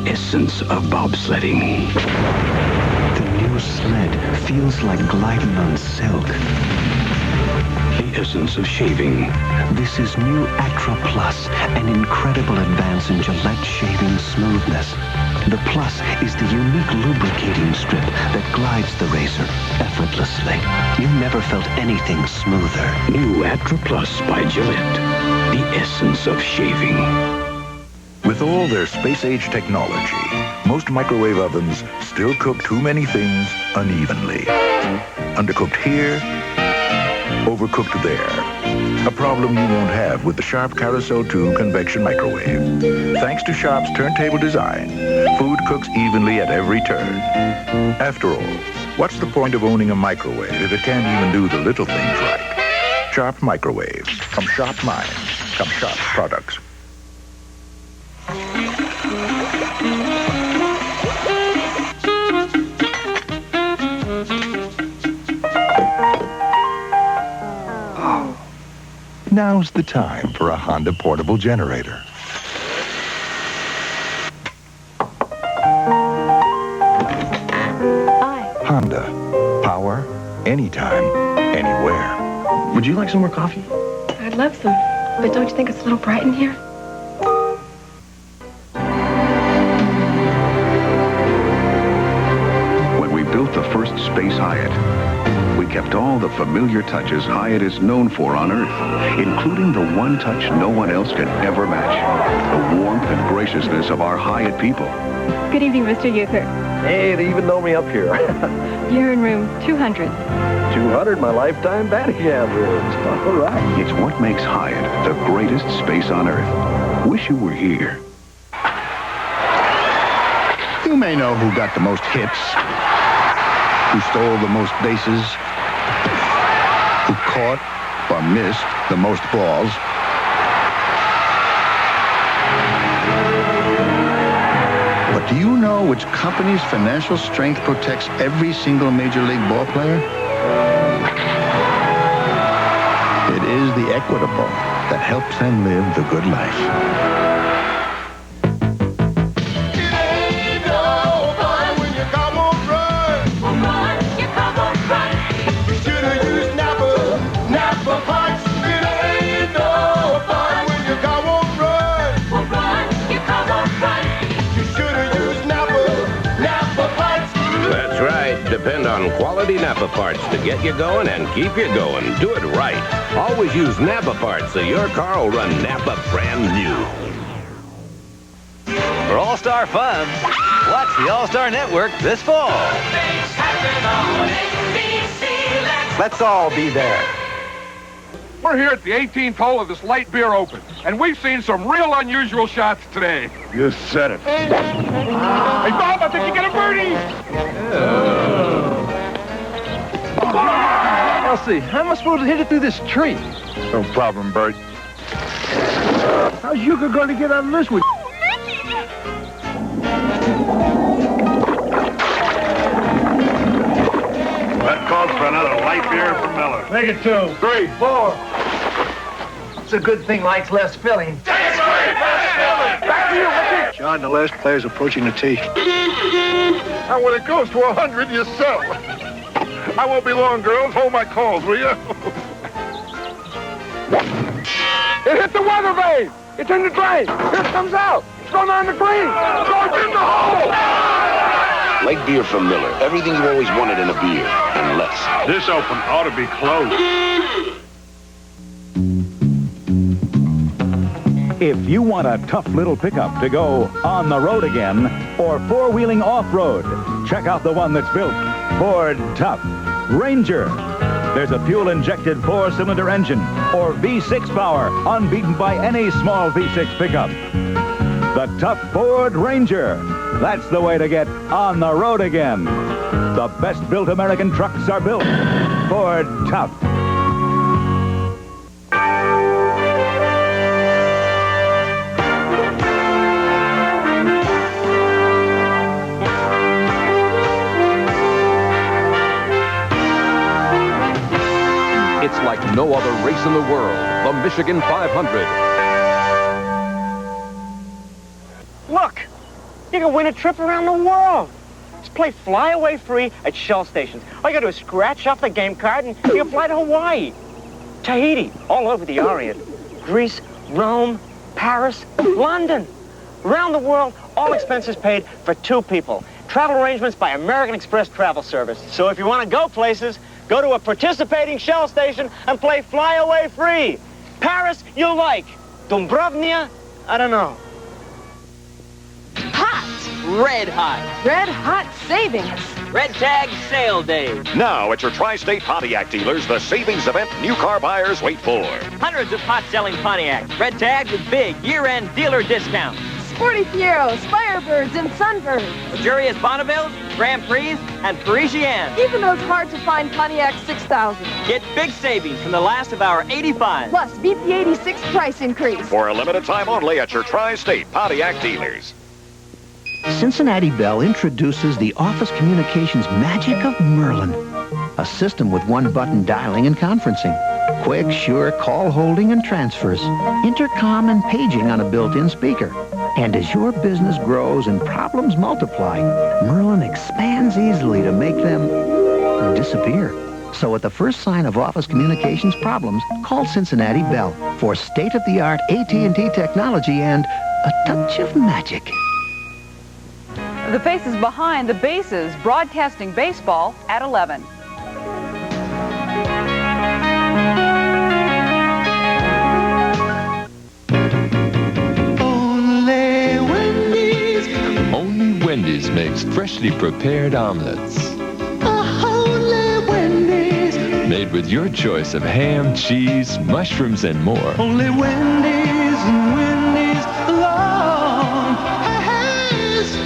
essence of bobsledding. The new sled feels like gliding on silk. The essence of shaving. This is new Atra Plus, an incredible advance in Gillette shaving smoothness. The Plus is the unique lubricating strip that glides the razor effortlessly. You never felt anything smoother. New Atra Plus by Gillette. The essence of shaving. With all their space-age technology, most microwave ovens still cook too many things unevenly. Undercooked here, overcooked there. A problem you won't have with the Sharp Carousel II convection microwave. Thanks to Sharp's turntable design, food cooks evenly at every turn. After all, what's the point of owning a microwave if it can't even do the little things right? Sharp microwaves. From Sharp Minds come Sharp products. Now's the time for a Honda portable generator. Hi. Honda. Power, anytime, anywhere. Would you like some more coffee? I'd love some, but don't you think it's a little bright in here? When we built the first Space Hyatt, we kept all the familiar touches Hyatt is known for on Earth, including the one touch no one else can ever match, the warmth and graciousness of our Hyatt people. Good evening, Mr. Uther. Hey, they even know me up here. You're in room 200. 200, my lifetime batting average. All right. It's what makes Hyatt the greatest space on Earth. Wish you were here. You may know who got the most hits, who stole the most bases, who caught or missed the most balls. But do you know which company's financial strength protects every single Major League ball player? It is the Equitable that helps them live the good life. Depend on quality NAPA parts to get you going and keep you going. Do it right. Always use NAPA parts so your car will run NAPA brand new. For All-Star fun, watch the All-Star Network this fall. Let's all be there. We're here at the 18th hole of this Lite Beer Open, and we've seen some real unusual shots today. You said it. Hey, Bob, I think you get a birdie! I'll see. How am I supposed to hit it through this tree? No problem, Bert. How's Yuka going to get out of this one? That calls for another light beer from Miller. Make it 2, 3, 4. It's a good thing Light's less filling. Back to you, Ricky! John, the last player's approaching the tee. And when it goes to 100, you sell. I won't be long, girls. Hold my calls, will you? It hit the weather vane. It's in the drain. Here it comes out. It's going on the green. It's going in the hole. Light beer from Miller. Everything you've always wanted in a beer, and less. This Open ought to be closed. If you want a tough little pickup to go on the road again or four-wheeling off-road, check out the one that's built Ford Tough Ranger. There's a fuel-injected 4-cylinder engine or V6 power, unbeaten by any small V6 pickup. The Tough Ford Ranger. That's the way to get on the road again. The best-built American trucks are built Ford Tough. It's like no other race in the world, the Michigan 500. Look! You can win a trip around the world. Just play flyaway free at Shell stations. All you gotta do is scratch off the game card and you can fly to Hawaii, Tahiti, all over the Orient, Greece, Rome, Paris, London. Around the world, all expenses paid for 2 people. Travel arrangements by American Express Travel Service. So if you want to go places, go to a participating Shell station and play flyaway free. Paris, you like. Dubrovnik, I don't know. Hot! Red hot. Red hot savings. Red Tag Sale Day. Now at your Tri-State Pontiac dealers, the savings event new car buyers wait for. Hundreds of hot-selling Pontiacs. Red Tag with big year-end dealer discounts. Sporty Fieros, Firebirds, and Sunbirds. Luxurious Bonnevilles, Grand Prix, and Parisiennes. Even those hard-to-find Pontiac 6000. Get big savings from the last of our 85. Plus, BP86 price increase. For a limited time only at your Tri-State Pontiac dealers. Cincinnati Bell introduces the office communications magic of Merlin. A system with one-button dialing and conferencing. Quick, sure call holding and transfers. Intercom and paging on a built-in speaker. And as your business grows and problems multiply, Merlin expands easily to make them disappear. So at the first sign of office communications problems, call Cincinnati Bell for state-of-the-art AT&T technology and a touch of magic. The faces behind the bases, broadcasting baseball at 11. Wendy's makes freshly prepared omelets. Only Wendy's. Made with your choice of ham, cheese, mushrooms, and more. Only Wendy's and Wendy's alone.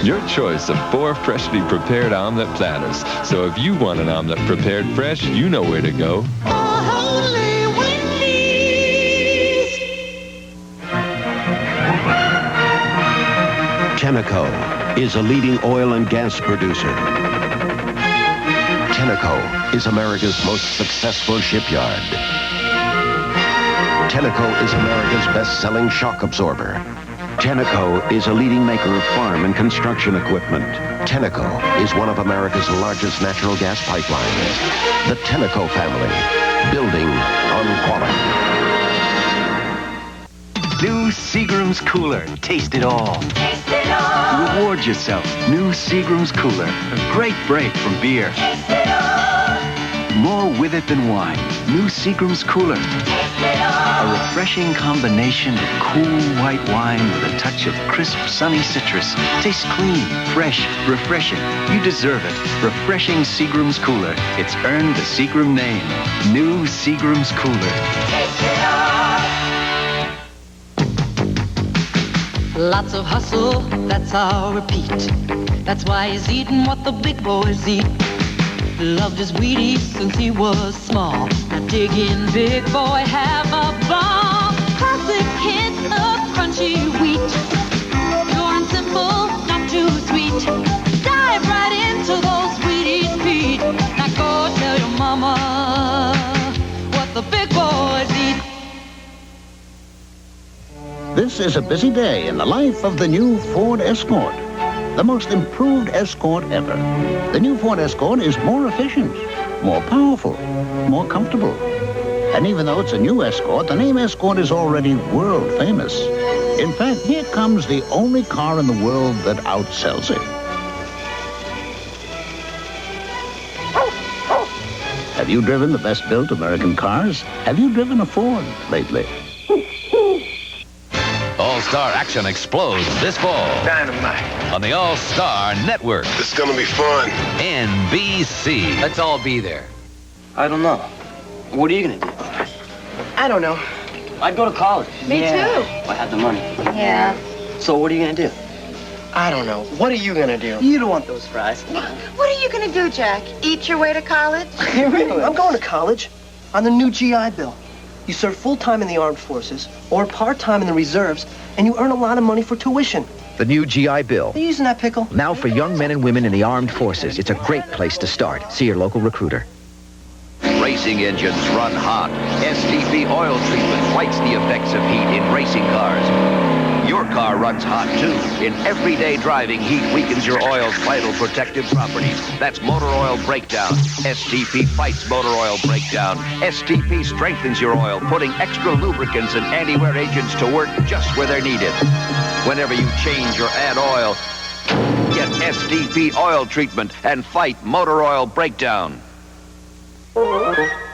Your choice of 4 freshly prepared omelet platters. So if you want an omelet prepared fresh, you know where to go. Only Wendy's. Tenneco is a leading oil and gas producer. Tenneco is America's most successful shipyard. Tenneco is America's best-selling shock absorber. Tenneco is a leading maker of farm and construction equipment. Tenneco is one of America's largest natural gas pipelines. The Tenneco family, building on quality. New Seagram's Cooler. Taste it all. Taste it all. Reward yourself. New Seagram's Cooler. A great break from beer. Taste it all. More with it than wine. New Seagram's Cooler. Taste it all. A refreshing combination of cool white wine with a touch of crisp, sunny citrus. Tastes clean, fresh, refreshing. You deserve it. Refreshing Seagram's Cooler. It's earned the Seagram name. New Seagram's Cooler. Taste it all. Lots of hustle, that's our repeat. That's why he's eating what the big boys eat. Loved his Wheaties since he was small. Now dig in, big boy, have a ball. Classic hit of crunchy wheat. Pure and simple, not too sweet. Dive right into those Wheaties, Pete. Now go tell your mama what the big boys eat. This is a busy day in the life of the new Ford Escort. The most improved Escort ever. The new Ford Escort is more efficient, more powerful, more comfortable. And even though it's a new Escort, the name Escort is already world famous. In fact, here comes the only car in the world that outsells it. Have you driven the best-built American cars? Have you driven a Ford lately? All-Star action explodes this fall. Dynamite. On the All-Star Network. This is gonna be fun. NBC. Let's all be there. I don't know. What are you gonna do? I don't know. I'd go to college. Me too. If I had the money. Yeah. So what are you gonna do? I don't know. What are you gonna do? You don't want those fries. What are you gonna do, Jack? Eat your way to college? Hey, really? I'm going to college on the new GI Bill. You serve full-time in the armed forces or part-time in the reserves, and you earn a lot of money for tuition. The new GI Bill. Are you using that pickle? Now for young men and women in the armed forces. It's a great place to start. See your local recruiter. Racing engines run hot. STP Oil Treatment fights the effects of heat in racing cars. Your car runs hot, too. In everyday driving, heat weakens your oil's vital protective properties. That's motor oil breakdown. STP fights motor oil breakdown. STP strengthens your oil, putting extra lubricants and anti-wear agents to work just where they're needed. Whenever you change or add oil, get STP Oil Treatment and fight motor oil breakdown.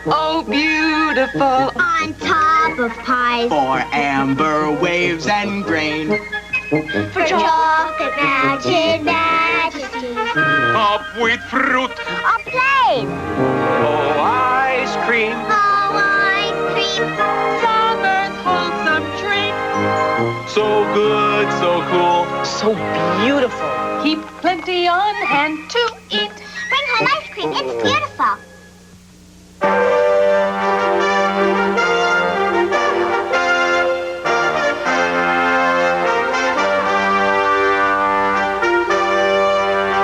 Oh, beautiful. On top of pies. For amber waves and grain. For chocolate magic majesty. Up with fruit. A plane. Oh, ice cream. Oh, ice cream. Summer's wholesome treat. So good, so cool. So beautiful. Keep plenty on hand to eat. Bring home ice cream. It's beautiful.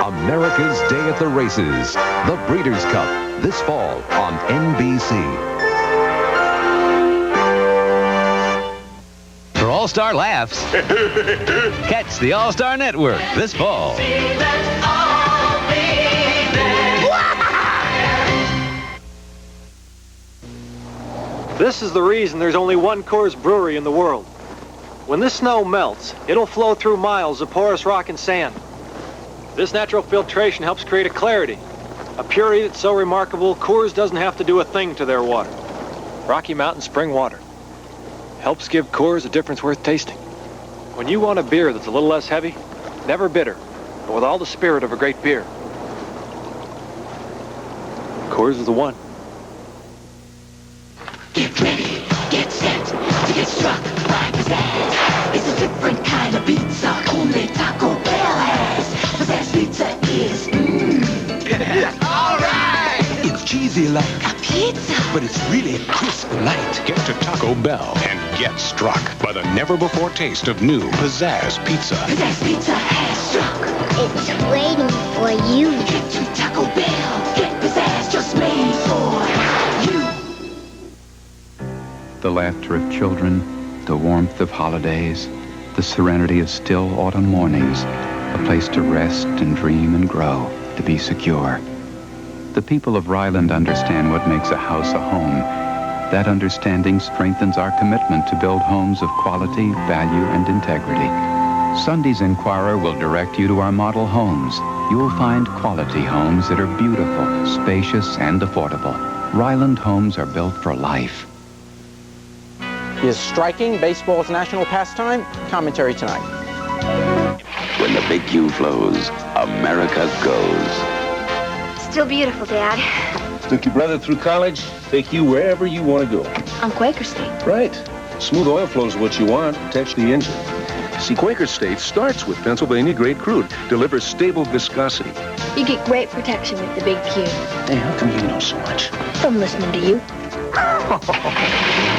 America's Day at the Races, the Breeders' Cup, this fall on NBC. For All-Star laughs, catch the All-Star Network this fall. This is the reason there's only one Coors brewery in the world. When this snow melts, it'll flow through miles of porous rock and sand. This natural filtration helps create a clarity, a purity that's so remarkable, Coors doesn't have to do a thing to their water. Rocky Mountain spring water helps give Coors a difference worth tasting. When you want a beer that's a little less heavy, never bitter, but with all the spirit of a great beer, Coors is the one. Get ready, get set to get struck by pizzazz. It's a different kind of pizza, only Taco Bell has. Pizzazz pizza is all right. It's cheesy like a pizza, but it's really crisp and light. Get to Taco Bell and get struck by the never-before taste of new Pizzazz Pizza. Pizzazz pizza has struck. It's waiting for you. Get to Taco Bell. Get Pizzazz just made for you. The laughter of children, the warmth of holidays, the serenity of still autumn mornings, a place to rest and dream and grow, to be secure. The people of Ryland understand what makes a house a home. That understanding strengthens our commitment to build homes of quality, value, and integrity. Sunday's Inquirer will direct you to our model homes. You'll find quality homes that are beautiful, spacious, and affordable. Ryland Homes are built for life. Is striking baseball's national pastime? Commentary tonight. When the big Q flows, America goes. Still beautiful, Dad. Took your brother through college, take you wherever you want to go. On Quaker State. Right. Smooth oil flow is what you want, protects the engine. See, Quaker State starts with Pennsylvania-grade crude, delivers stable viscosity. You get great protection with the Big Q. Hey, how come you know so much? From listening to you.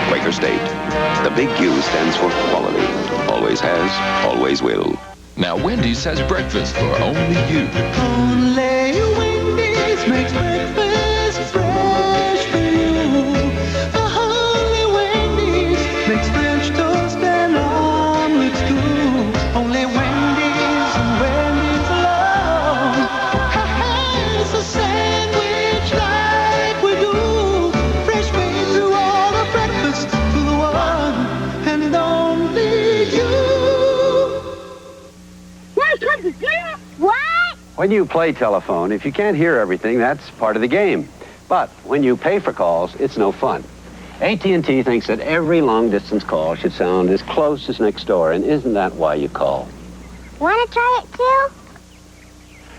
Quaker State. The big Q stands for quality. Always has, always will. Now Wendy's has breakfast for only you. Only Wendy's makes breakfast fresh for you. Only Wendy's makes French toast and omelets too. Only Wendy's and Wendy's alone. It's a sandwich like we do. Fresh made through all the breakfast to the one and only you. What? When you play telephone, if you can't hear everything, that's part of the game. But when you pay for calls, it's no fun. AT&T thinks that every long-distance call should sound as close as next door, and isn't that why you call? Want to try it too?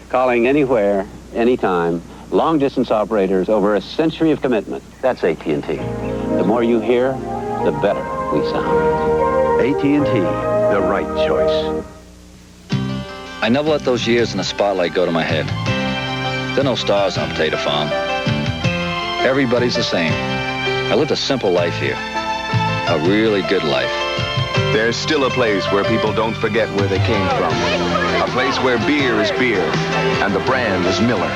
Calling anywhere, anytime, long-distance operators over a century of commitment. That's AT&T. The more you hear, the better we sound. AT&T, the right choice. I never let those years in the spotlight go to my head. There are no stars on Potato Farm. Everybody's the same. I lived a simple life here. A really good life. There's still a place where people don't forget where they came from. A place where beer is beer and the brand is Miller.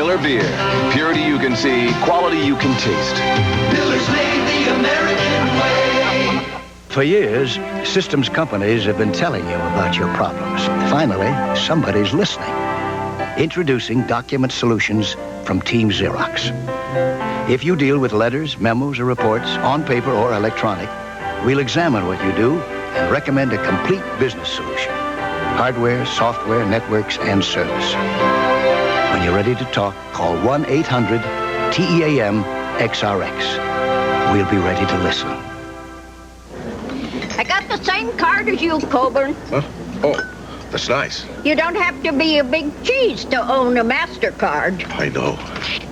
Miller Beer. Purity you can see, quality you can taste. Miller's made the American way. For years, systems companies have been telling you about your problems. Finally, somebody's listening. Introducing Document Solutions from Team Xerox. If you deal with letters, memos, or reports, on paper or electronic, we'll examine what you do and recommend a complete business solution. Hardware, software, networks, and service. When you're ready to talk, call 1-800-TEAM-XRX. We'll be ready to listen. I got the same card as you, Coburn. Huh? Oh, that's nice. You don't have to be a big cheese to own a MasterCard. I know.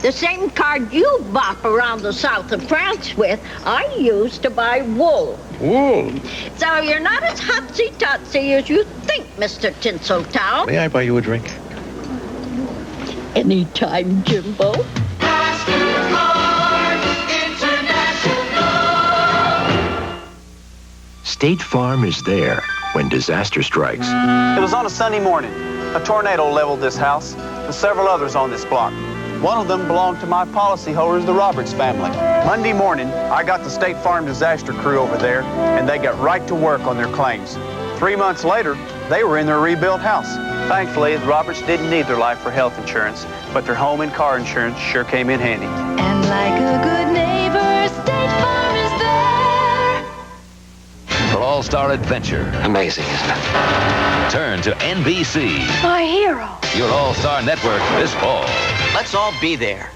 The same card you bop around the south of France with, I use to buy wool. Wool? So you're not as hotsy-totsy as you think, Mr. Tinseltown. May I buy you a drink? Anytime, Jimbo. MasterCard International. State Farm is there when disaster strikes. It was on a Sunday morning. A tornado leveled this house and several others on this block. One of them belonged to my policyholders, the Roberts family. Monday morning, I got the State Farm disaster crew over there, and they got right to work on their claims. 3 months later, they were in their rebuilt house. Thankfully, the Roberts didn't need their life or health insurance, but their home and car insurance sure came in handy. And like a good neighbor, State Farm is there. For all-star adventure. Amazing, isn't it? Turn to NBC. My hero. Your all-star network this fall. Let's all be there.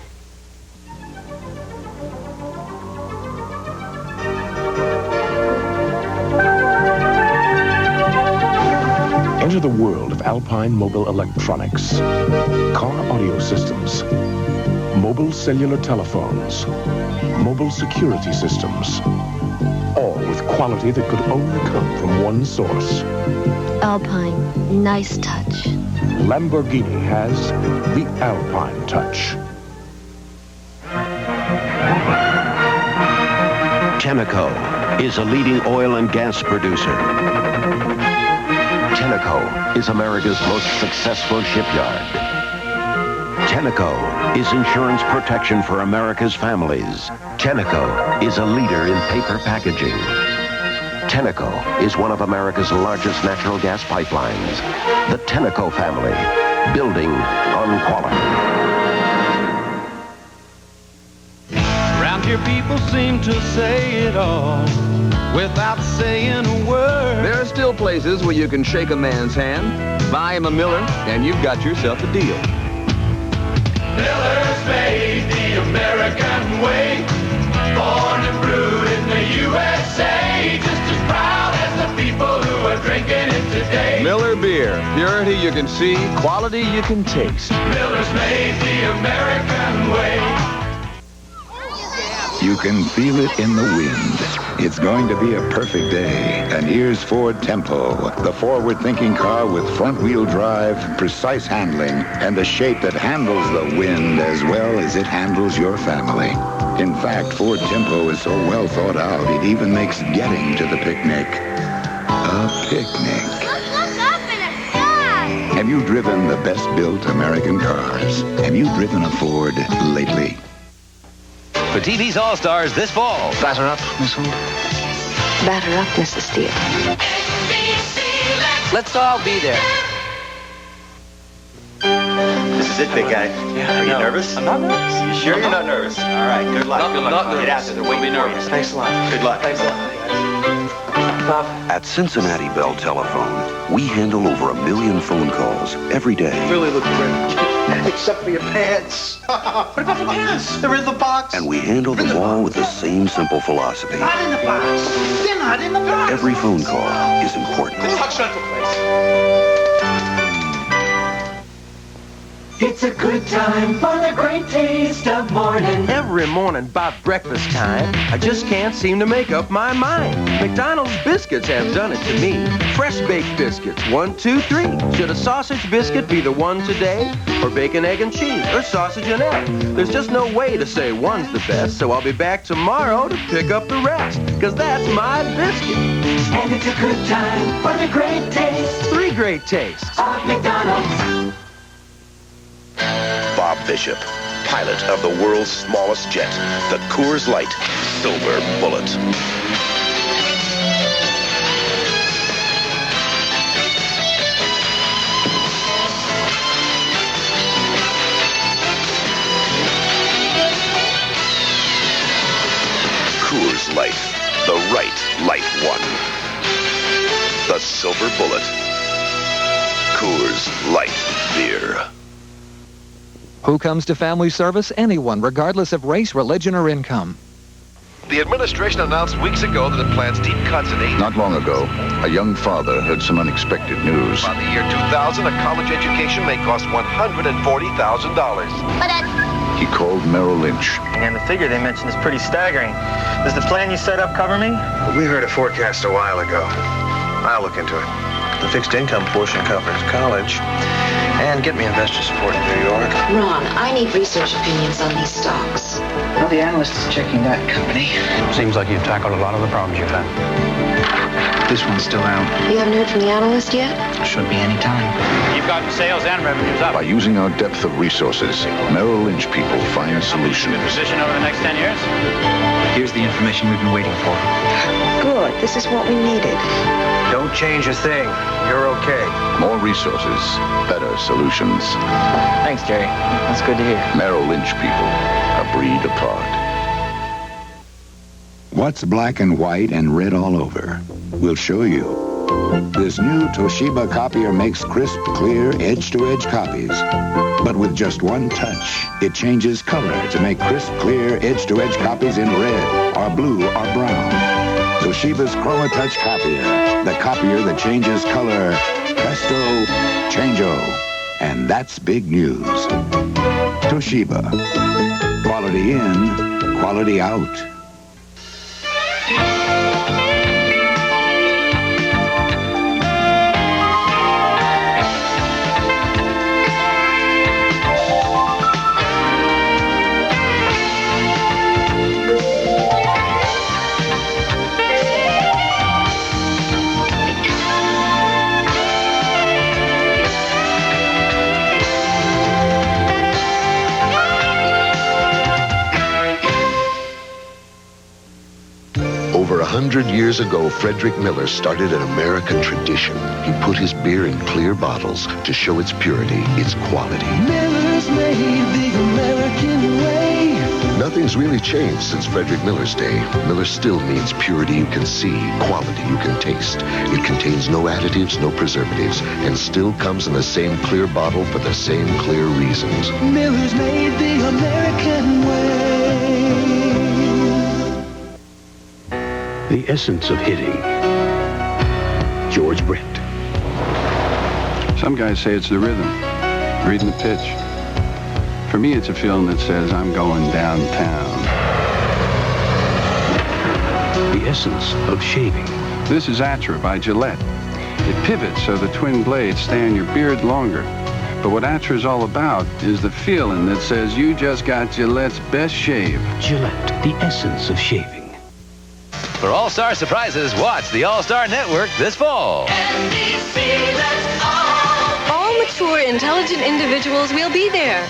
Enter the world of Alpine Mobile Electronics. Car audio systems, mobile cellular telephones, mobile security systems, all with quality that could only come from one source. Alpine, nice touch. Lamborghini has the Alpine touch. Tenneco is a leading oil and gas producer. Tenneco is America's most successful shipyard. Tenneco is insurance protection for America's families. Tenneco is a leader in paper packaging. Tenneco is one of America's largest natural gas pipelines. The Tenneco family, building on quality. Around here people seem to say it all without saying a word. There are still places where you can shake a man's hand, buy him a Miller, and you've got yourself a deal. Miller's made the American way. Born and brewed in the USA. Just as proud as the people who are drinking it today. Miller Beer. Purity you can see, quality you can taste. Miller's made the American way. You can feel it in the wind. It's going to be a perfect day. And here's Ford Tempo, the forward-thinking car with front-wheel drive, precise handling, and the shape that handles the wind as well as it handles your family. In fact, Ford Tempo is so well thought out, it even makes getting to the picnic a picnic. Look up in the sky! Have you driven the best-built American cars? Have you driven a Ford lately? For TV's All-Stars this fall. Batter up, Miss Ford. Batter up, Mrs. Steele. Let's all be there. This is it, big guy. Yeah, are you nervous? I'm not nervous. You sure you're not nervous? All right, good luck. Not nervous. Get out there, they're waiting for you. Thanks a lot. Good luck. Thanks a lot. Bob. At Cincinnati Bell Telephone, we handle over 1 million phone calls every day. Really look great. Except for your pants. What about the pants? They're in the box. And we handle them all with the same simple philosophy. Not in the box. They're not in the box. Every phone call is important. Touch rental place. It's a good time for the great taste of morning. Every morning about breakfast time, I just can't seem to make up my mind. McDonald's biscuits have done it to me. Fresh baked biscuits, 1, 2, 3. Should a sausage biscuit be the one today? Or bacon, egg, and cheese? Or sausage and egg? There's just no way to say one's the best, so I'll be back tomorrow to pick up the rest. Cause that's my biscuit. And it's a good time for the great taste. 3 great tastes of McDonald's. Bob Bishop, pilot of the world's smallest jet, the Coors Light Silver Bullet. Coors Light, the right light one. The Silver Bullet. Coors Light Beer. Who comes to family service? Anyone, regardless of race, religion, or income. The administration announced weeks ago that it plans deep cuts in aid. Not long ago, a young father heard some unexpected news. By the year 2000, a college education may cost $140,000. He called Merrill Lynch. And the figure they mentioned is pretty staggering. Does the plan you set up cover me? We heard a forecast a while ago. I'll look into it. The fixed income portion covers college. And get me investor support in New York. Ron, I need research opinions on these stocks. Well, the analyst is checking that company. Seems like you've tackled a lot of the problems you've had. This one's still out. You haven't heard from the analyst yet? Should be any time. You've gotten sales and revenues up. By using our depth of resources, Merrill Lynch people find solutions. Position over the next 10 years? Here's the information we've been waiting for. Good. This is what we needed. Don't change a thing. You're okay. More resources, better solutions. Thanks, Jerry. That's good to hear. Merrill Lynch people, a breed apart. What's black and white and red all over? We'll show you. This new Toshiba copier makes crisp, clear, edge-to-edge copies. But with just one touch, it changes color to make crisp, clear, edge-to-edge copies in red, or blue, or brown. Toshiba's Chroma Touch copier, the copier that changes color. Presto, changeo. And that's big news. Toshiba. Quality in, quality out. Over 100 years ago, Frederick Miller started an American tradition. He put his beer in clear bottles to show its purity, its quality. Miller's made the American way. Nothing's really changed since Frederick Miller's day. Miller still means purity you can see, quality you can taste. It contains no additives, no preservatives, and still comes in the same clear bottle for the same clear reasons. Miller's made the American way. The essence of hitting. George Brett. Some guys say it's the rhythm, reading the pitch. For me, it's a feeling that says I'm going downtown. The essence of shaving. This is Atra by Gillette. It pivots so the twin blades stay on your beard longer. But what Atra's all about is the feeling that says you just got Gillette's best shave. Gillette, the essence of shaving. For All-Star surprises, watch the All-Star Network this fall. NBC, let's all mature, intelligent individuals will be there.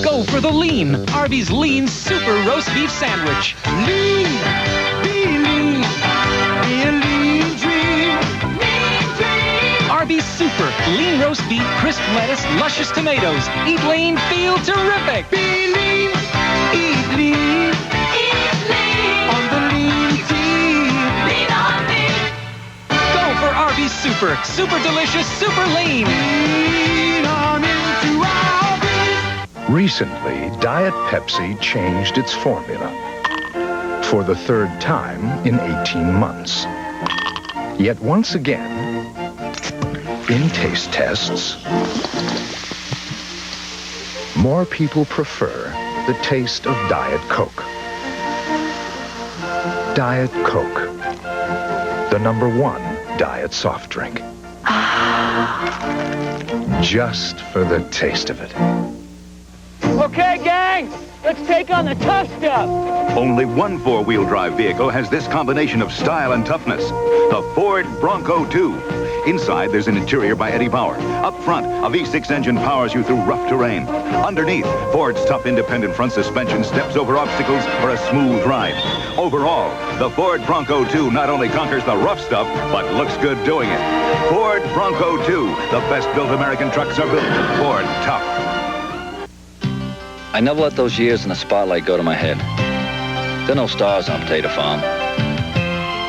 Go for the lean. Arby's Lean Super Roast Beef Sandwich. Lean. Be lean. Be a lean dream. Lean dream. Arby's Super. Lean roast beef, crisp lettuce, luscious tomatoes. Eat lean, feel terrific. Be lean. Eat lean. Eat lean. On the lean team. Lean on me. Go for Arby's Super. Super delicious, super lean. Lean on into Arby's. Recently, Diet Pepsi changed its formula for the third time in 18 months. Yet once again, in taste tests, more people prefer the taste of Diet Coke. Diet Coke, the #1 diet soft drink. Just for the taste of it. Okay, gang, let's take on the tough stuff. Only one four-wheel drive vehicle has this combination of style and toughness. The Ford Bronco II. Inside, there's an interior by Eddie Bauer. Up front, a V6 engine powers you through rough terrain. Underneath, Ford's tough independent front suspension steps over obstacles for a smooth ride. Overall, the Ford Bronco II not only conquers the rough stuff, but looks good doing it. Ford Bronco II, the best-built American trucks are built. Ford tough. I never let those years in the spotlight go to my head. There are no stars on Potato Farm.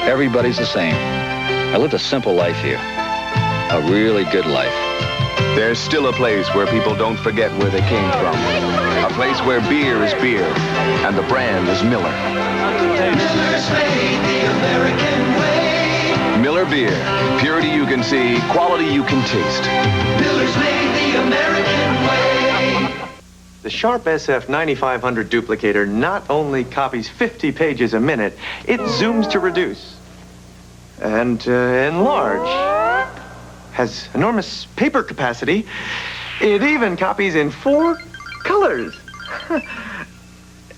Everybody's the same. I lived a simple life here. A really good life. There's still a place where people don't forget where they came from. A place where beer is beer and the brand is Miller. Miller's made the American way. Miller Beer. Purity you can see, quality you can taste. Miller's made the American way. The Sharp SF 9500 duplicator not only copies 50 pages a minute, it zooms to reduce. And enlarge. Has enormous paper capacity. It even copies in 4 colors.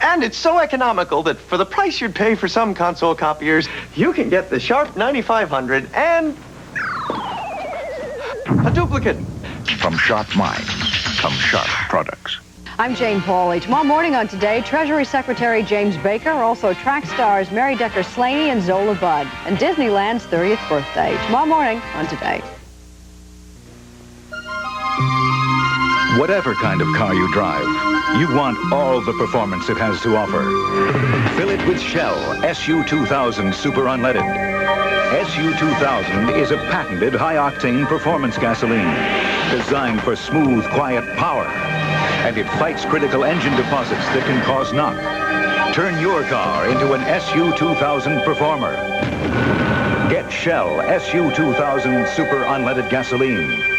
And it's so economical that for the price you'd pay for some console copiers, you can get the Sharp 9500 and a duplicate. From Sharp Mind come Sharp products. I'm Jane Pauley. Tomorrow morning on Today, Treasury Secretary James Baker, also track stars Mary Decker Slaney and Zola Budd, and Disneyland's 30th birthday. Tomorrow morning on Today. Whatever kind of car you drive, you want all the performance it has to offer. Fill it with Shell SU2000 Super Unleaded. SU2000 is a patented high-octane performance gasoline designed for smooth, quiet power. And it fights critical engine deposits that can cause knock. Turn your car into an SU2000 performer. Get Shell SU2000 Super Unleaded Gasoline.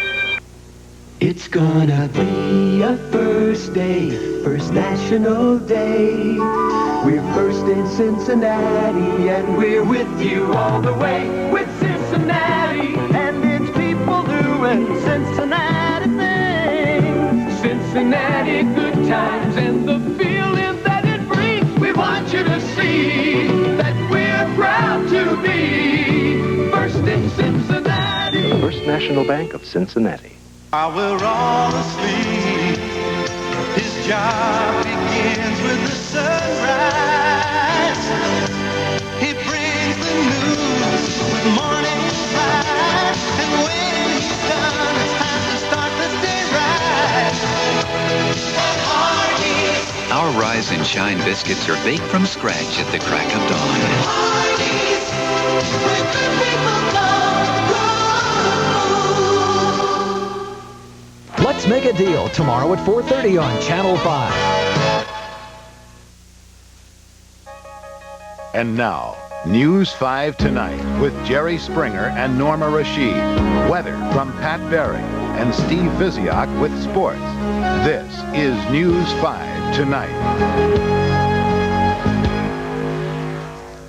It's gonna be a first day, first national day. We're first in Cincinnati, and we're with you all the way. With Cincinnati, and it's people doing Cincinnati things. Cincinnati good times and the feeling that it brings. We want you to see that we're proud to be first in Cincinnati. First National Bank of Cincinnati. While we're all asleep, his job begins with the sunrise. He brings the news with morning light, and when he's done, it's time to start the day right. Our Rise and Shine biscuits are baked from scratch at the crack of dawn. Let's Make a Deal tomorrow at 4:30 on Channel 5. And now, News 5 Tonight with Jerry Springer and Norma Rashid. Weather from Pat Berry and Steve Visiak with sports. This is News 5 Tonight.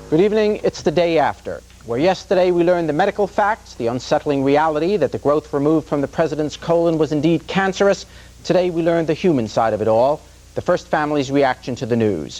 Good evening. It's the day after, where yesterday we learned the medical facts, the unsettling reality that the growth removed from the president's colon was indeed cancerous. Today we learned the human side of it all, the first family's reaction to the news.